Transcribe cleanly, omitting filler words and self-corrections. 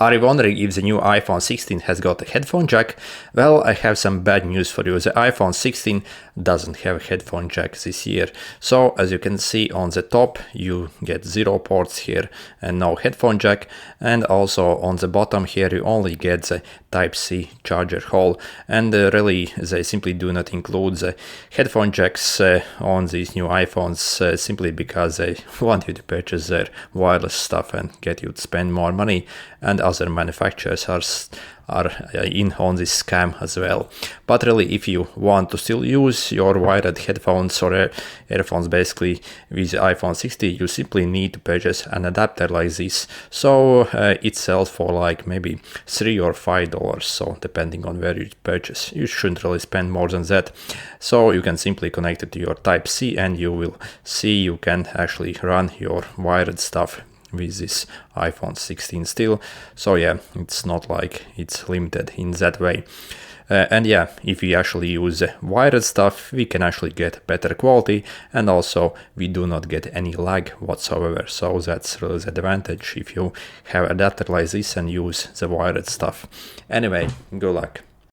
Are you wondering if the new iPhone 16 has got a headphone jack? Well, I have some bad news for you. The iPhone 16 doesn't have a headphone jack this year. So as you can see on the top, you get 0 ports here and no headphone jack. And also on the bottom here, you only get the Type-C charger hole. And really, they simply do not include the headphone jacks on these new iPhones simply because they want you to purchase their wireless stuff and get you to spend more money. And other manufacturers are in on this scam as well. But really, if you want to still use your wired headphones or earphones basically with the iPhone 16, you simply need to purchase an adapter like this. So it sells for like maybe $3 or $5, so depending on where you purchase. You shouldn't really spend more than that. So you can simply connect it to your Type-C and you will see you can actually run your wired stuff with this iPhone 16 still. So yeah, it's not like it's limited in that way. And yeah, if we actually use wired stuff, we can actually get better quality, and also we do not get any lag whatsoever. So that's really the advantage if you have adapter like this and use the wired stuff. Anyway, good luck.